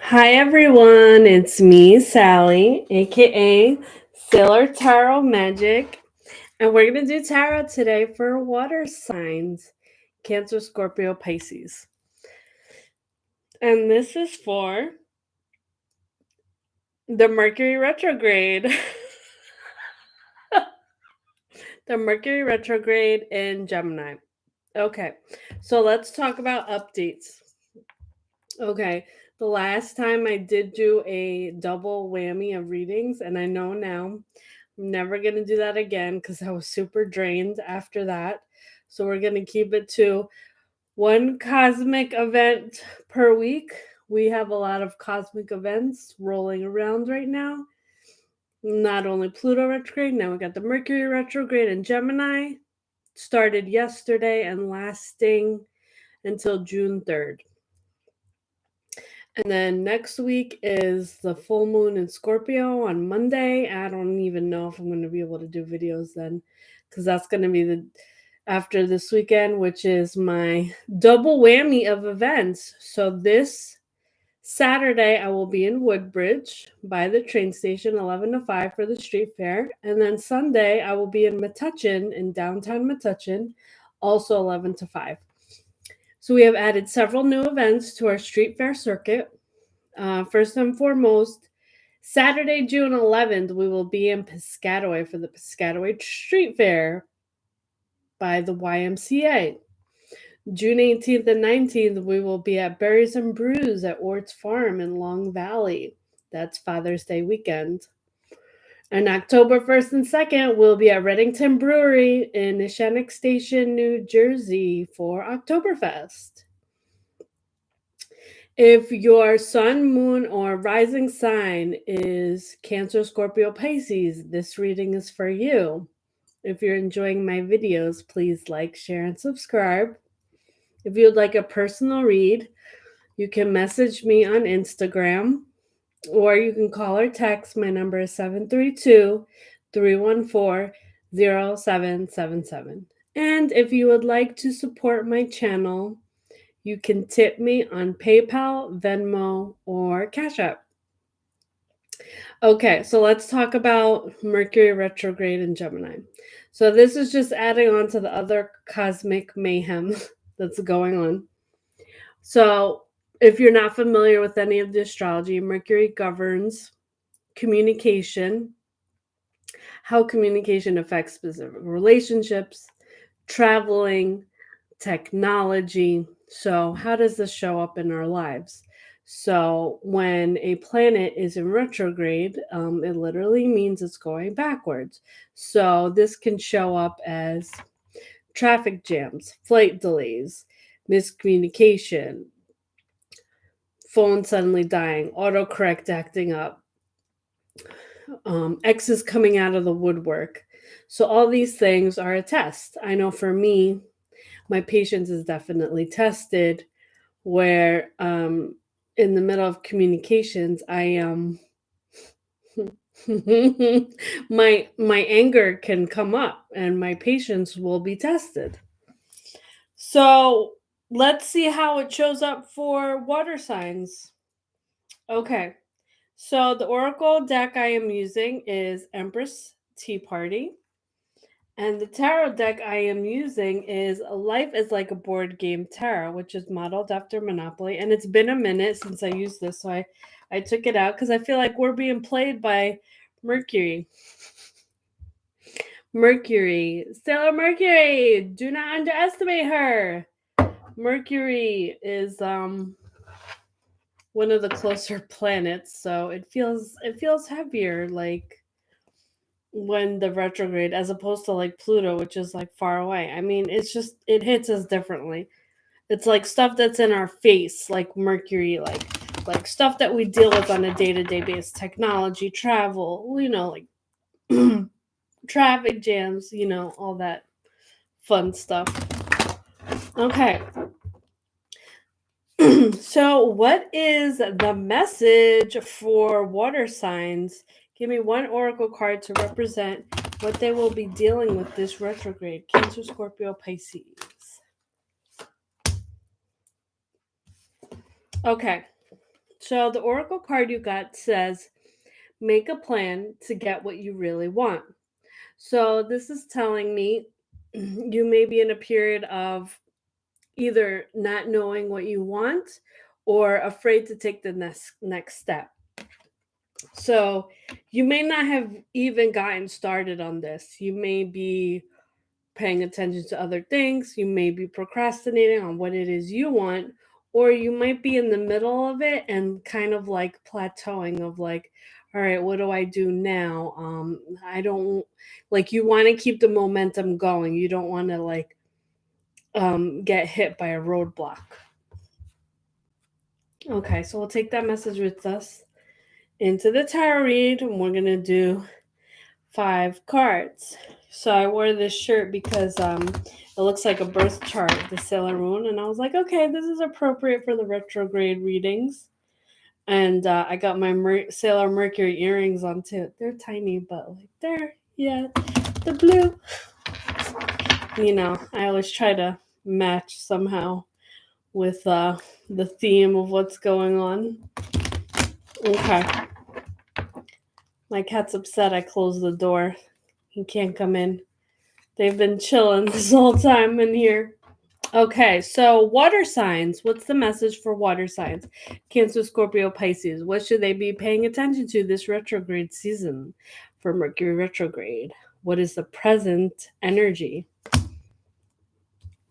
Hi everyone, it's me, Sally, aka Sailor Tarot Magic, and we're going to do tarot today for water signs Cancer, Scorpio, Pisces. And this is for the Mercury Retrograde. The Mercury Retrograde in Gemini. Okay, so let's talk about updates. Okay, the last time I did do a double whammy of readings, and I know now I'm never going to do that again because I was super drained after that. So we're going to keep it to one cosmic event per week. We have a lot of cosmic events rolling around right now. Not only Pluto retrograde, now we got the Mercury retrograde in Gemini. Started yesterday and lasting until June 3rd. And then next week is the full moon in Scorpio on Monday. I don't even know if I'm going to be able to do videos then because that's going to be after this weekend, which is my double whammy of events. So this Saturday I will be in Woodbridge by the train station 11 to 5 for the street fair. And then Sunday I will be in Metuchen in downtown Metuchen, also 11 to 5. So we have added several new events to our street fair circuit. First and foremost, Saturday, June 11th, we will be in Piscataway for the Piscataway Street Fair by the YMCA. June 18th and 19th, we will be at Berries and Brews at Orts Farm in Long Valley. That's Father's Day weekend. And October 1st and 2nd, we'll be at Reddington Brewery in Neshannock Station, New Jersey for Oktoberfest. If your sun, moon, or rising sign is Cancer, Scorpio, Pisces, this reading is for you. If you're enjoying my videos, please like, share, and subscribe. If you'd like a personal read, you can message me on Instagram or you can call or text. My number is 732-314-0777. And if you would like to support my channel, you can tip me on PayPal, Venmo, or Cash App. Okay, so let's talk about Mercury retrograde in Gemini. So this is just adding on to the other cosmic mayhem that's going on. So if you're not familiar with any of the astrology, Mercury governs communication, how communication affects specific relationships, traveling, technology. So how does this show up in our lives? So when a planet is in retrograde, it literally means it's going backwards. So this can show up as traffic jams, flight delays, miscommunication, phone suddenly dying, autocorrect acting up, exes coming out of the woodwork. So all these things are a test. I know for me, my patience is definitely tested where in the middle of communications I my anger can come up and my patience will be tested. So let's see how it shows up for water signs. Okay, so the oracle deck I am using is Empress Tea Party. And the tarot deck I am using is Life is Like a Board Game Tarot, which is modeled after Monopoly. And it's been a minute since I used this, so I took it out because I feel like we're being played by Mercury. Mercury. Sailor Mercury! Do not underestimate her! Mercury is one of the closer planets, so it feels heavier, like when the retrograde as opposed to like Pluto, which is like far away. I mean, it's just it hits us differently. It's like stuff that's in our face, like Mercury, like stuff that we deal with on a day-to-day basis, technology, travel, like traffic jams, all that fun stuff. Okay. So what is the message for water signs? Give me one oracle card to represent what they will be dealing with this retrograde. Cancer, Scorpio, Pisces. Okay. So the oracle card you got says, make a plan to get what you really want. So this is telling me you may be in a period of either not knowing what you want or afraid to take the next step. So you may not have even gotten started on this. You may be paying attention to other things. You may be procrastinating on what it is you want, or you might be in the middle of it and kind of like plateauing of like, all right, what do I do now? I don't like, you want to keep the momentum going. You don't want to like get hit by a roadblock. Okay, so we'll take that message with us into the tarot read, and we're gonna do 5 cards. So I wore this shirt because it looks like a birth chart, the Sailor Moon, and I was like, okay, this is appropriate for the retrograde readings. And I got my Sailor Mercury earrings on too. They're tiny, but like yeah, the blue. You know, I always try to match somehow with the theme of what's going on. Okay. My cat's upset I closed the door. He can't come in. They've been chilling this whole time in here. Okay, so water signs. What's the message for water signs? Cancer, Scorpio, Pisces. What should they be paying attention to this retrograde season for Mercury retrograde? What is the present energy?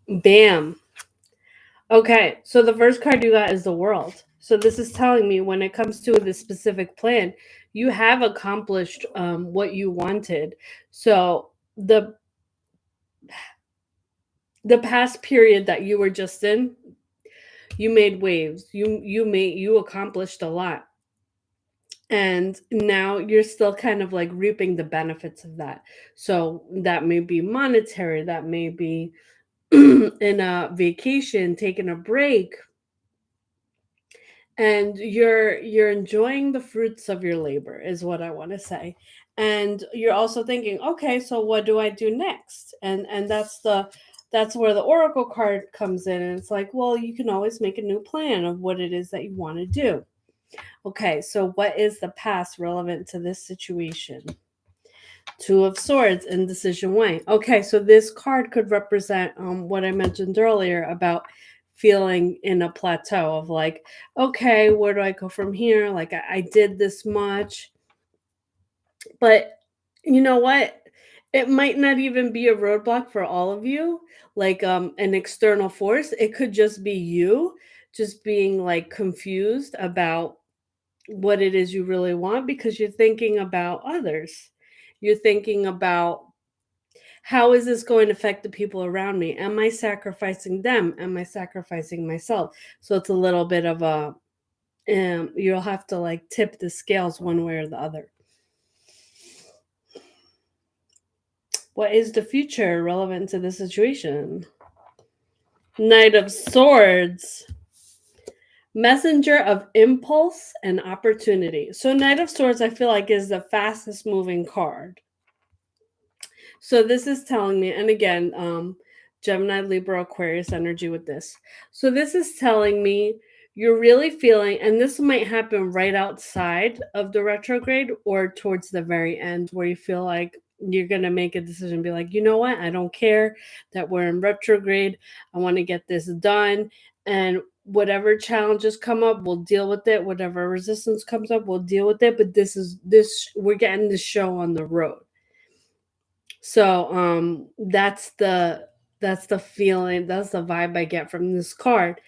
Bam. Okay, so the first card you got is the World. So this is telling me when it comes to this specific plan, you have accomplished what you wanted. So the past period that you were just in, you made waves. You accomplished a lot. And now you're still kind of like reaping the benefits of that. So that may be monetary, that may be in a vacation, taking a break, and you're enjoying the fruits of your labor is what I want to say. And you're also thinking, okay, so what do I do next? And that's where the oracle card comes in, and it's like, well, you can always make a new plan of what it is that you want to do. Okay, so what is the past relevant to this situation? Two of Swords, indecision way. Okay, so this card could represent what I mentioned earlier about feeling in a plateau of like, okay, where do I go from here? Like, I did this much, but you know what? It might not even be a roadblock for all of you, like an external force. It could just be you just being like confused about what it is you really want because you're thinking about others. You're thinking about, how is this going to affect the people around me? Am I sacrificing them? Am I sacrificing myself? So it's a little bit of a, you'll have to like tip the scales one way or the other. What is the future relevant to the situation? Knight of Swords. Messenger of impulse and opportunity. So Knight of Swords, I feel like, is the fastest moving card. So this is telling me, and again, Gemini, Libra, Aquarius energy with this. So this is telling me you're really feeling, and this might happen right outside of the retrograde or towards the very end, where you feel like you're going to make a decision, be like, you know what? I don't care that we're in retrograde. I want to get this done. And whatever challenges come up, we'll deal with it. Whatever resistance comes up, we'll deal with it. But we're getting this show on the road. So that's the feeling, that's the vibe I get from this card.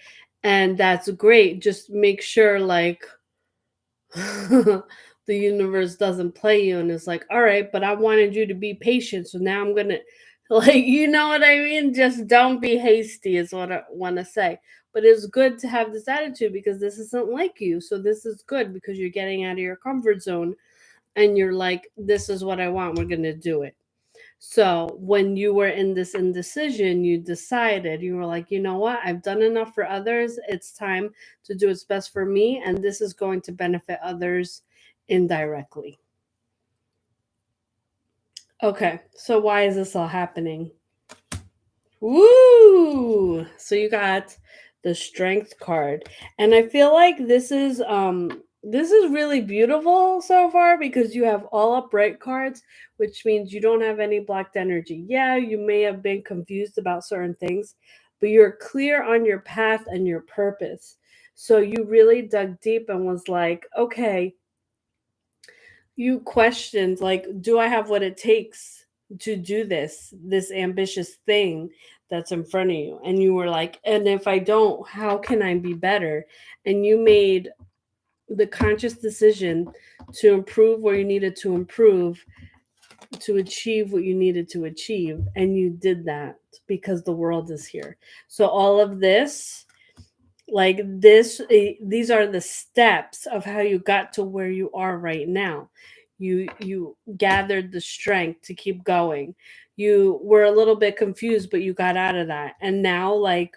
And that's great. Just make sure like the universe doesn't play you and it's like, all right, but I wanted you to be patient. So now I'm gonna like, you know what I mean? Just don't be hasty is what I want to say. But it's good to have this attitude because this isn't like you. So this is good because you're getting out of your comfort zone and you're like, this is what I want. We're gonna do it. So when you were in this indecision, you decided, you were like, you know what? I've done enough for others. It's time to do what's best for me. And this is going to benefit others indirectly. Okay. So why is this all happening? Woo! So you got the Strength card. And I feel like this is really beautiful so far because you have all upright cards, which means you don't have any blocked energy. Yeah, you may have been confused about certain things, but you're clear on your path and your purpose. So you really dug deep and was like, okay, you questioned, like, do I have what it takes to do this ambitious thing that's in front of you? And you were like, and if I don't, how can I be better? And you made the conscious decision to improve where you needed to improve, to achieve what you needed to achieve, and you did that because the world is here. So all of this, like this, these are the steps of how you got to where you are right now. You gathered the strength to keep going. You were a little bit confused, but you got out of that, and now, like,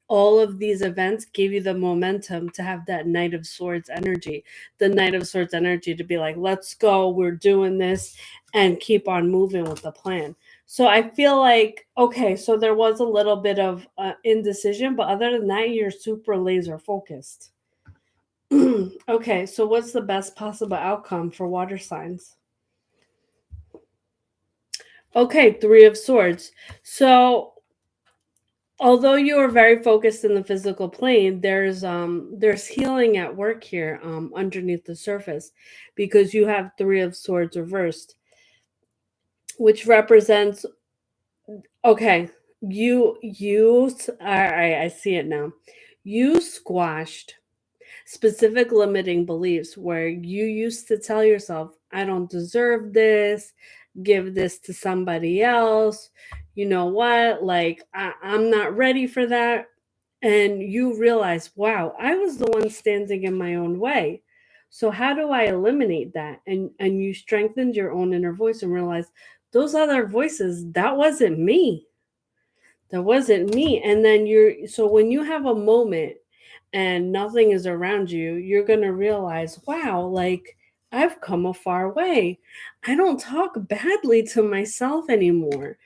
all of these events gave you the momentum to have that Knight of Swords energy, the Knight of Swords energy to be like, let's go, we're doing this, and keep on moving with the plan. So I feel like, okay, so there was a little bit of indecision, but other than that, you're super laser focused. Okay, so what's the best possible outcome for water signs? Okay, Three of Swords. So although you are very focused in the physical plane, there's healing at work here, underneath the surface, because you have Three of Swords reversed, which represents, okay, all right, I see it now. You squashed specific limiting beliefs where you used to tell yourself, I don't deserve this, give this to somebody else. You know what? Like, I'm not ready for that. And you realize, wow, I was the one standing in my own way. So how do I eliminate that? And you strengthened your own inner voice and realized those other voices, that wasn't me. That wasn't me. And then so when you have a moment and nothing is around you, you're going to realize, wow, like, I've come a far way. I don't talk badly to myself anymore.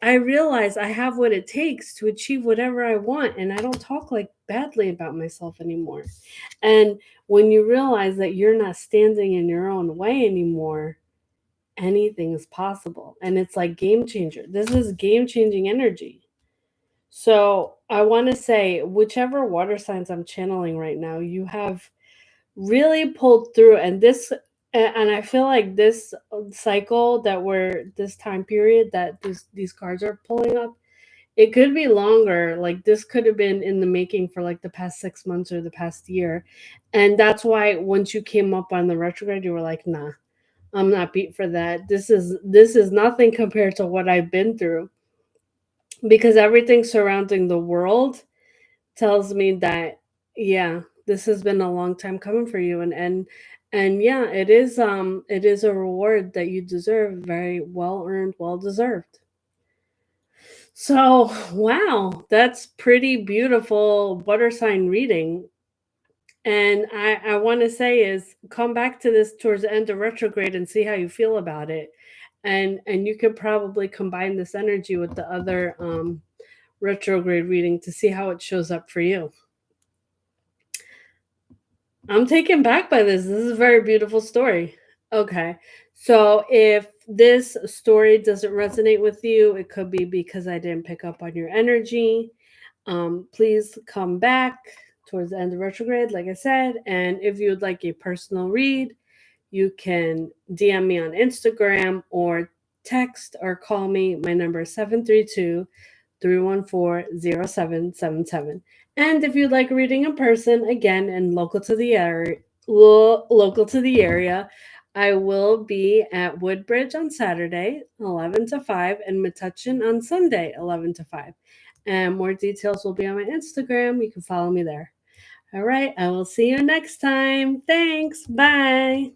I realize I have what it takes to achieve whatever I want, and I don't talk like badly about myself anymore. And when you realize that you're not standing in your own way anymore, anything is possible. And it's like game changer. This is game changing energy. So I want to say, whichever water signs I'm channeling right now, you have really pulled through. And and I feel like this cycle that this time period that these cards are pulling up, it could be longer. Like, this could have been in the making for like the past 6 months or the past year. And that's why once you came up on the retrograde, you were like, nah, I'm not beat for that. This is nothing compared to what I've been through, because everything surrounding the world tells me that, yeah, this has been a long time coming for you, and yeah, it is a reward that you deserve, very well earned, well deserved. So wow, that's pretty beautiful water sign reading. And I want to say is, come back to this towards the end of retrograde and see how you feel about it. And you could probably combine this energy with the other retrograde reading to see how it shows up for you. I'm taken back by this. This is a very beautiful story. Okay. So if this story doesn't resonate with you, it could be because I didn't pick up on your energy. Please come back towards the end of retrograde, like I said. And if you would like a personal read, you can DM me on Instagram or text or call me. My number is 732-314-0777. And if you'd like a reading in person, again, and local to the area, I will be at Woodbridge on Saturday, 11 to 5, and Metuchen on Sunday, 11 to 5. And more details will be on my Instagram. You can follow me there. All right, I will see you next time. Thanks. Bye.